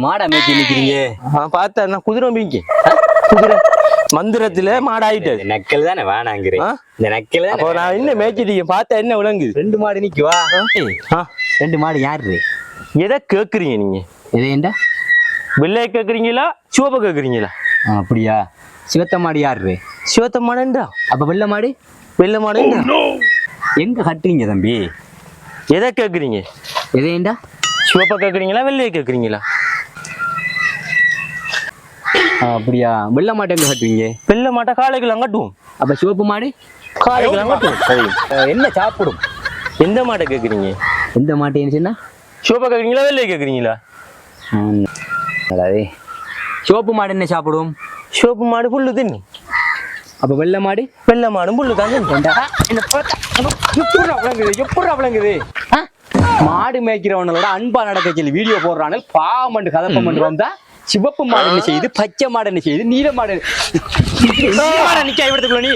மாடா மேய்ச்சி நிக்கிறீங்க. பார்த்தா குதிரை மீக்கி குதிரை மந்திரத்துல மாடாயிட்டது. நக்கல் தானே வேணாங்கிறேன். இந்த நக்கல் அப்போ நான் என்ன மேய்ச்சிட்டீங்க பார்த்தா என்ன விளங்குது? 2 மாடு நிக்குவா. 2 மாடு யாரு? எதை கேக்குறீங்க நீங்க? எதையண்டா? வெள்ளைய கேக்குறீங்களா சிவப்ப கேக்குறீங்களா? அப்படியா? சிவத்த மாடு யாரு? சிவத்த மாடுன்றா. அப்ப வெள்ளை மாடு? வெள்ளை மாடுன்றா. எங்க கட்டுறீங்க தம்பி? எதை கேக்குறீங்க? எதையண்டா? சிவப்ப கேக்குறீங்களா வெள்ளைய கேக்குறீங்களா? அப்படியா? வெள்ளை மாட்டை எங்க கட்டுவீங்க? வெள்ளை மாட்டை காலைக்கெல்லாம் கட்டுவோம். அப்ப சிவப்பு மாடு காலைக்கெல்லாம் கட்டுவோம். என்ன சாப்பிடும்? எந்த மாட்டை கேக்குறீங்க? எந்த மாட்டு என்ன சொன்னா? சிவப்ப கேக்குறீங்களா வெள்ளைய கேக்குறீங்களா? அதாவது சிவப்பு மாடு என்ன சாப்பிடும்? சிவப்பு மாடு புல்லு தின்னு. அப்ப வெள்ளை மாடு? வெள்ளை மாடும் புல்லு தான் தின்னு. எப்படி விளங்குது? மாடு மேய்க்கிறவனோட அன்பா நடக்க சொல்லி வீடியோ போடுறானு பாமண்டு கதப்பம் வந்தா சிவப்பு மாடு என்ன செய்யுது, பச்சை மாடு என்ன செய்யுது, நீல மாடு நிக்க விடுத்துக்குள்ள நீ